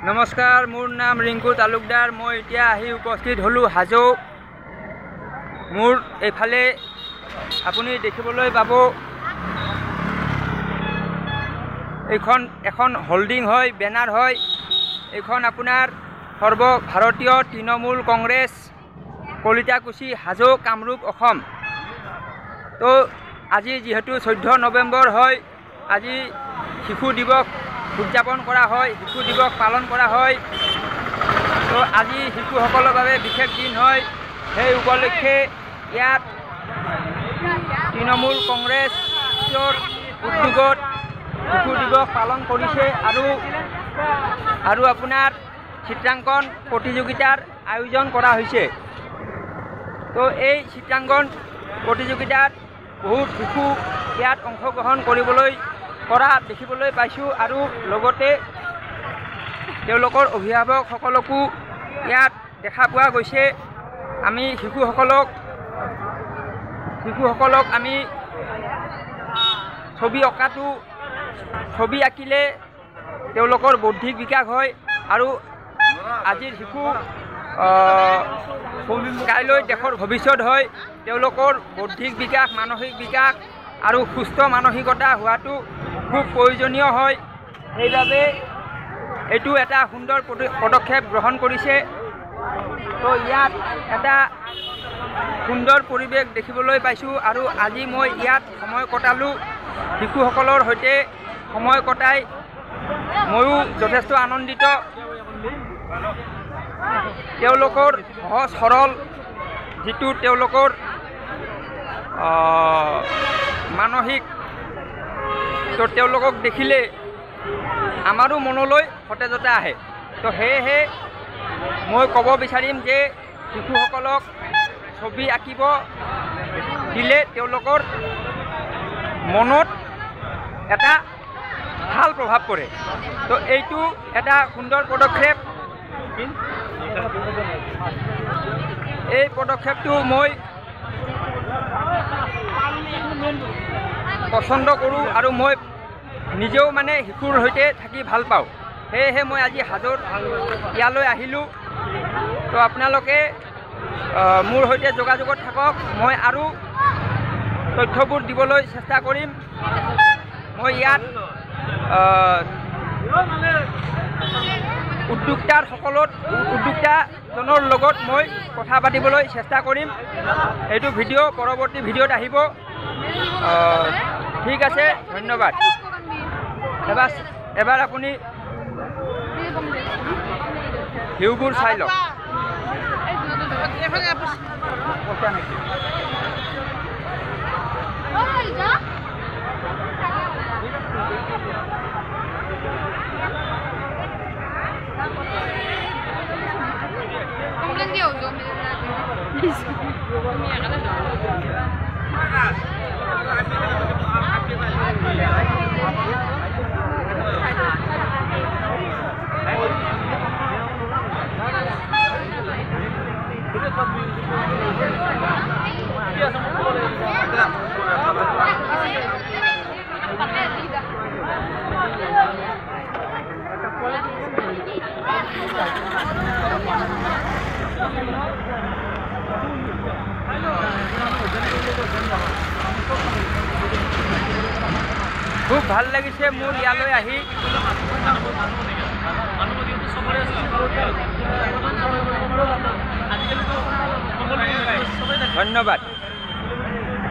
নমস্কাৰ, মোৰ নাম ৰিংকু তালুকদাৰ। মই এতিয়া আহি উপস্থিত হ'লোঁ হাজো। মোৰ এইফালে আপুনি দেখিবলৈ পাব এইখন এখন হোল্ডিং হয়, বেনাৰ হয়। এইখন আপোনাৰ সৰ্বভাৰতীয় তৃণমূল কংগ্ৰেছ কলিতাকুছি হাজো কামৰূপ অসম। তো আজি যিহেতু 14 নৱেম্বৰ হয়, আজি শিশু দিৱস উদযাপন কৰা হয়, শিশু দিৱস পালন কৰা হয়। তো আজি শিশুসকলৰ বাবে বিশেষ দিন হয়। সেই উপলক্ষে ইয়াত তৃণমূল কংগ্ৰেছৰ উদ্যোগত শিশু দিৱস পালন কৰিছে আৰু আপোনাৰ চিত্ৰাংকন প্ৰতিযোগিতাৰ আয়োজন কৰা হৈছে। তো এই চিত্ৰাংকন প্ৰতিযোগিতাত বহুত শিশু ইয়াত অংশগ্ৰহণ কৰিবলৈ কৰা দেখিবলৈ পাইছোঁ আৰু লগতে তেওঁলোকৰ অভিভাৱকসকলকো ইয়াত দেখা পোৱা গৈছে। আমি শিশুসকলক আমি ছবি আঁকিলে তেওঁলোকৰ বৌদ্ধিক বিকাশ হয় আৰু আজিৰ শিশু কাইলৈ দেশৰ ভৱিষ্যত হয়। তেওঁলোকৰ বৌদ্ধিক বিকাশ, মানসিক বিকাশ আৰু সুস্থ মানসিকতা হোৱাটো খুব প্ৰয়োজনীয় হয়। সেইবাবে এইটো এটা সুন্দৰ পদক্ষেপ গ্ৰহণ কৰিছে। তো ইয়াত এটা সুন্দৰ পৰিৱেশ দেখিবলৈ পাইছোঁ আৰু আজি মই ইয়াত সময় কটালোঁ। শিশুসকলৰ সৈতে সময় কটাই ময়ো যথেষ্ট আনন্দিত। তেওঁলোকৰ সহজ সৰল যিটো তেওঁলোকৰ মানসিক, তো তেওঁলোকক দেখিলে আমাৰো মনলৈ সতেজতা আহে। তো সেয়েহে মই ক'ব বিচাৰিম যে শিশুসকলক ছবি আঁকিব দিলে তেওঁলোকৰ মনত এটা ভাল প্ৰভাৱ পৰে। তো এইটো এটা সুন্দৰ পদক্ষেপ। এই পদক্ষেপটো মই পচন্দ কৰোঁ আৰু মই নিজেও মানে শিশুৰ সৈতে থাকি ভাল পাওঁ। সেয়েহে মই আজি হাজোত ইয়ালৈ আহিলোঁ। তো আপোনালোকে মোৰ সৈতে যোগাযোগত থাকক। মই আৰু তথ্যবোৰ দিবলৈ চেষ্টা কৰিম। মই ইয়াত উদ্যোক্তাজনৰ লগত মই কথা পাতিবলৈ চেষ্টা কৰিম। এইটো ভিডিঅ' পৰৱৰ্তী ভিডিঅ'ত আহিব। ঠিক আছে, ধন্যবাদ। এবাৰ আপুনি ভিউবোৰ চাই লওক। খুব ভাল লাগিছে মোৰ ইয়ালৈ আহি। ধন্যবাদ।